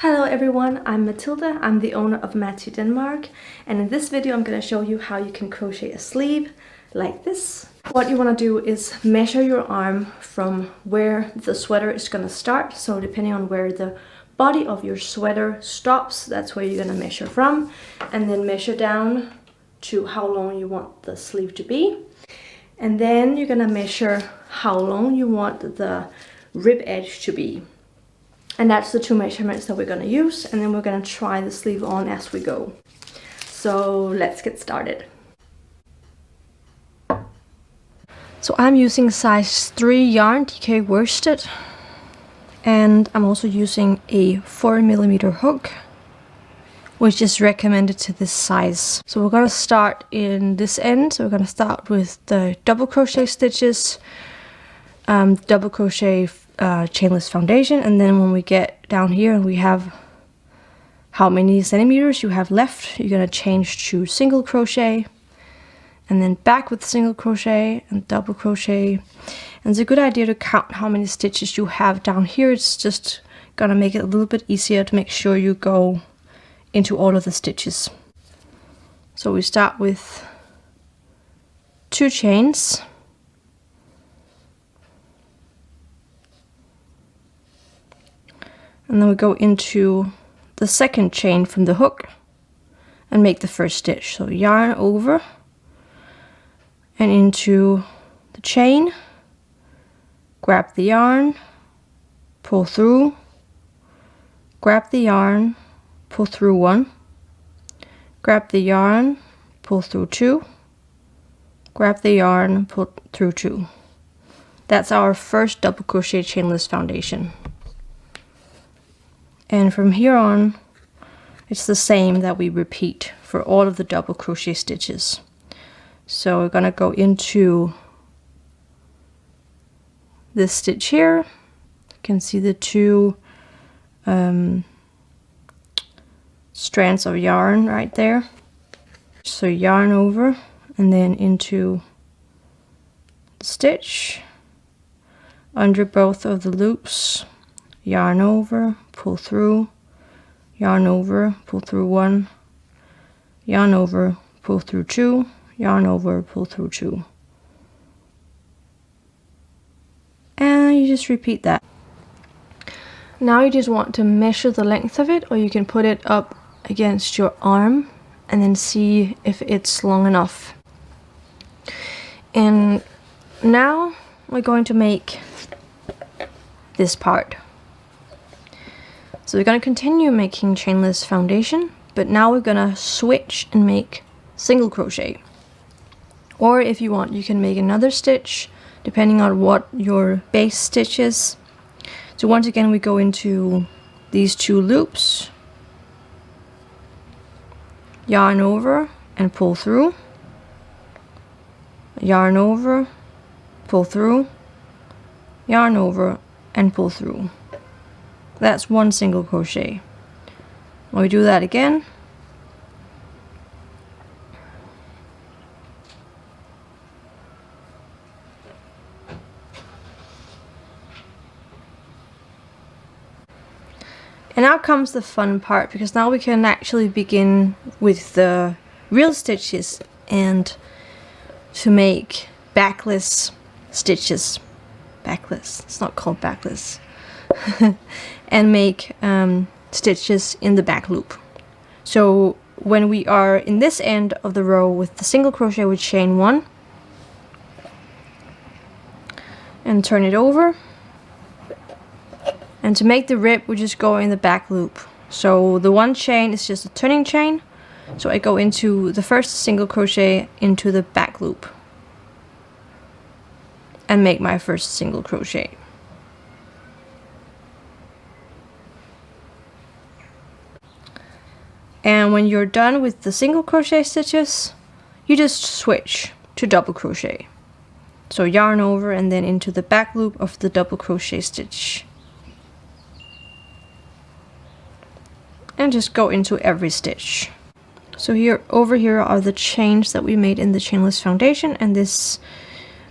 Hello everyone, I'm Matilda. I'm the owner of Matthew Denmark, and in this video I'm going to show you how you can crochet a sleeve like this. What you want to do is measure your arm from where the sweater is going to start. So depending on where the body of your sweater stops, that's where you're going to measure from, and then measure down to how long you want the sleeve to be. And then you're going to measure how long you want the rib edge to be. And that's the two measurements that we're going to use, and then we're going to try the sleeve on as we go. So let's get started. So I'm using size 3 yarn, DK worsted, and I'm also using a 4mm hook, which is recommended to this size. So we're going to start in this end. So we're going to start with the double crochet stitches, double crochet chainless foundation, and then when we get down here and we have how many centimeters you have left, you're going to change to single crochet, and then back with single crochet and double crochet. And it's a good idea to count how many stitches you have down here. It's just gonna make it a little bit easier to make sure you go into all of the stitches. So we start with 2 chains. And then we go into the second chain from the hook and make the first stitch. So yarn over and into the chain, grab the yarn, pull through, grab the yarn, pull through 1, grab the yarn, pull through 2, grab the yarn, pull through 2. That's our first double crochet chainless foundation. And from here on, it's the same that we repeat for all of the double crochet stitches. So we're gonna go into this stitch here. You can see the 2 strands of yarn right there. So yarn over and then into the stitch, under both of the loops, yarn over, pull through, yarn over, pull through 1, yarn over, pull through 2, yarn over, pull through 2. And you just repeat that. Now you just want to measure the length of it, or you can put it up against your arm and then see if it's long enough. And now we're going to make this part. So we're going to continue making chainless foundation, but now we're going to switch and make single crochet. Or if you want, you can make another stitch depending on what your base stitch is. So once again, we go into these 2 loops, yarn over and pull through, yarn over, pull through, yarn over and pull through. That's 1 single crochet. When we do that again, and now comes the fun part, because now we can actually begin with the real stitches and to make backless stitches. Backless, it's not called backless. And make stitches in the back loop. So when we are in this end of the row with the single crochet, we chain 1 and turn it over. And to make the rib, we just go in the back loop. So the 1 chain is just a turning chain. So I go into the first single crochet into the back loop and make my first single crochet. And when you're done with the single crochet stitches, you just switch to double crochet. So yarn over and then into the back loop of the double crochet stitch. And just go into every stitch. So over here are the chains that we made in the chainless foundation, and this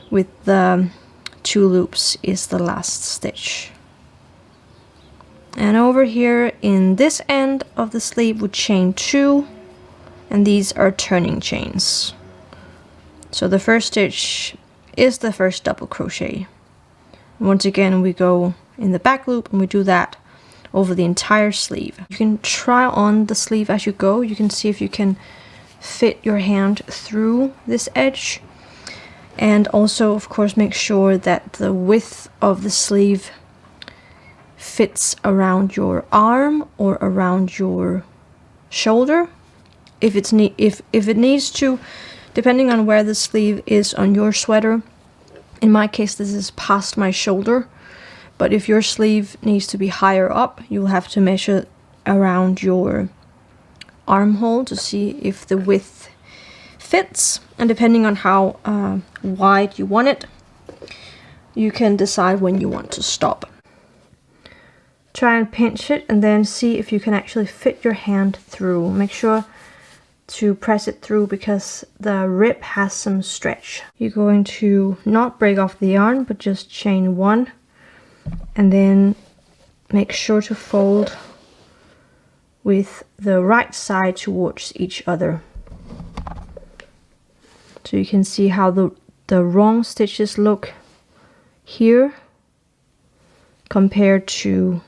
with the 2 loops is the last stitch. And over here in this end of the sleeve we chain 2, and these are turning chains. So the first stitch is the first double crochet. Once again we go in the back loop and we do that over the entire sleeve. You can try on the sleeve as you go. You can see if you can fit your hand through this edge, and also of course make sure that the width of the sleeve fits around your arm or around your shoulder. If it needs to, depending on where the sleeve is on your sweater. In my case this is past my shoulder, but if your sleeve needs to be higher up, you'll have to measure around your armhole to see if the width fits, and depending on how wide you want it, you can decide when you want to stop. Try and pinch it and then see if you can actually fit your hand through. Make sure to press it through because the rib has some stretch. You're going to not break off the yarn, but just chain 1, and then make sure to fold with the right side towards each other. So you can see how the wrong stitches look here compared to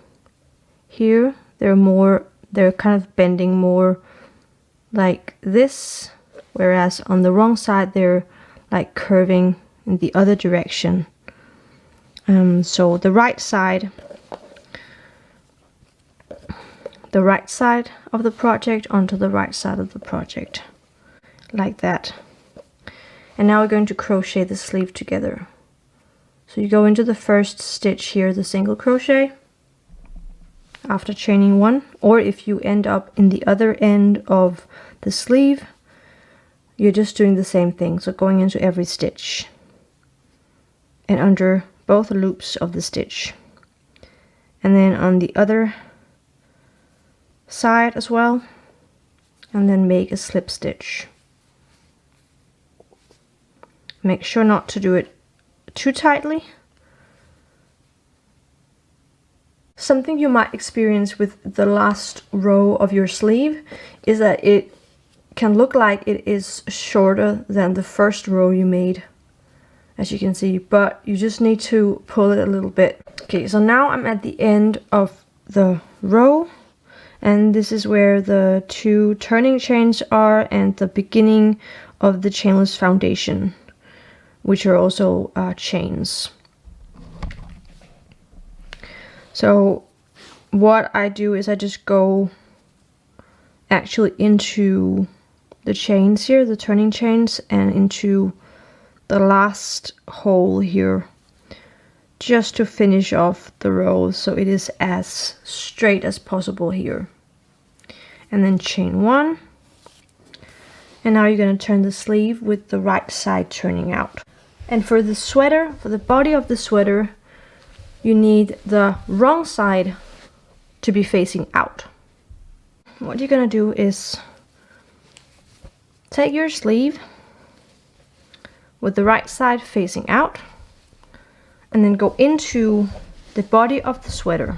here. They're kind of bending more like this, whereas on the wrong side they're like curving in the other direction. So the right side of the project onto the right side of the project, like that. And now we're going to crochet the sleeve together. So you go into the first stitch here, the single crochet, after chaining 1, or if you end up in the other end of the sleeve, you're just doing the same thing. So going into every stitch and under both loops of the stitch, and then on the other side as well, and then make a slip stitch. Make sure not to do it too tightly. Something you might experience with the last row of your sleeve is that it can look like it is shorter than the first row you made, as you can see, but you just need to pull it a little bit. Okay, so now I'm at the end of the row, and this is where the 2 turning chains are and the beginning of the chainless foundation, which are also chains. So what I do is I just go actually into the chains here, the turning chains, and into the last hole here, just to finish off the row so it is as straight as possible here. And then chain 1. And now you're going to turn the sleeve with the right side turning out. And for the sweater, for the body of the sweater, you need the wrong side to be facing out. What you're gonna do is take your sleeve with the right side facing out, and then go into the body of the sweater.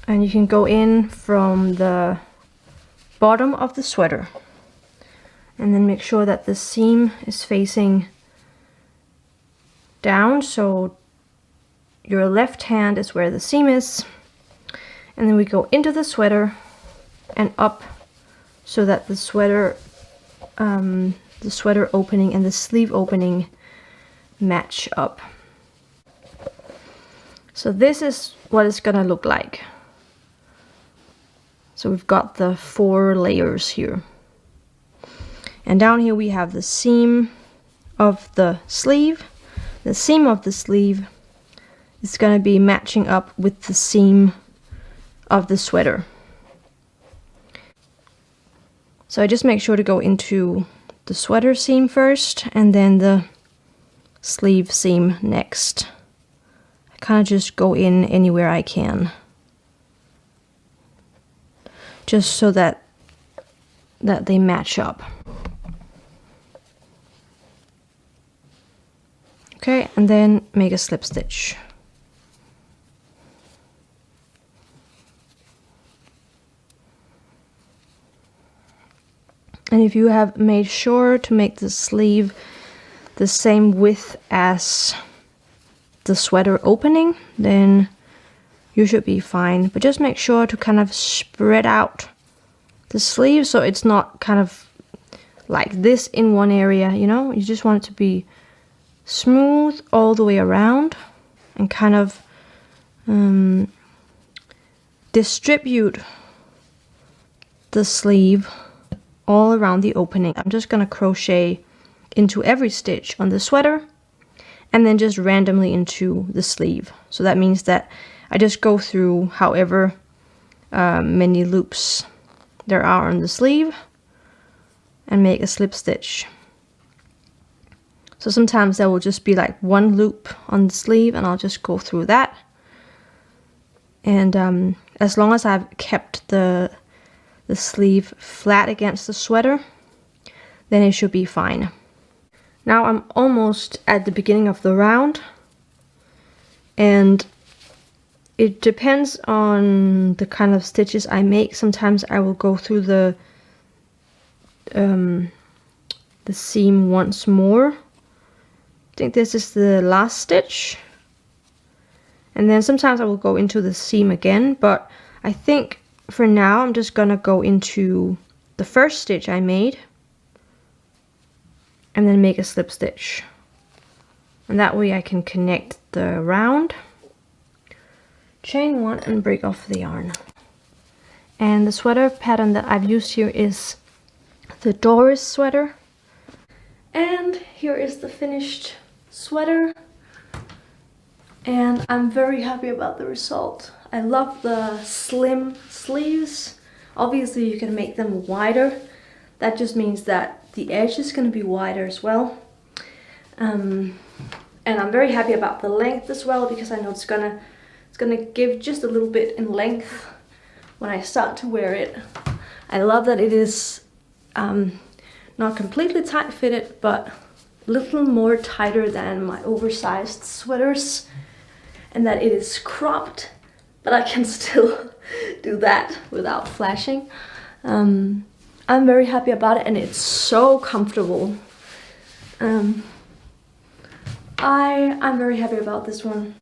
And you can go in from the bottom of the sweater, and then make sure that the seam is facing down, so your left hand is where the seam is, and then we go into the sweater and up so that the sweater opening and the sleeve opening match up. So this is what it's gonna look like. So we've got the 4 layers here, and down here we have the seam of the sleeve. The seam of the sleeve is going to be matching up with the seam of the sweater. So I just make sure to go into the sweater seam first and then the sleeve seam next. I kind of just go in anywhere I can, just so that they match up. Okay, and then make a slip stitch. And if you have made sure to make the sleeve the same width as the sweater opening, then you should be fine. But just make sure to kind of spread out the sleeve so it's not kind of like this in one area, you know? You just want it to be smooth all the way around and kind of distribute the sleeve all around the opening. I'm just gonna crochet into every stitch on the sweater and then just randomly into the sleeve. So that means that I just go through however many loops there are on the sleeve and make a slip stitch. So sometimes there will just be like one loop on the sleeve and I'll just go through that. And as long as I've kept the sleeve flat against the sweater, then it should be fine. Now I'm almost at the beginning of the round, and it depends on the kind of stitches I make. Sometimes I will go through the seam once more. I think this is the last stitch. And then sometimes I will go into the seam again, but I think for now I'm just gonna go into the first stitch I made and then make a slip stitch. And that way I can connect the round. Chain one and break off the yarn. And the sweater pattern that I've used here is the Doris sweater. And here is the finished sweater. And I'm very happy about the result. I love the slim sleeves. Obviously you can make them wider. That just means that the edge is going to be wider as well. And I'm very happy about the length as well, because I know it's gonna give just a little bit in length when I start to wear it. I love that it is not completely tight fitted, but a little more tighter than my oversized sweaters, and that it is cropped, but I can still do that without flashing. I'm very happy about it, and it's so comfortable. I'm very happy about this one.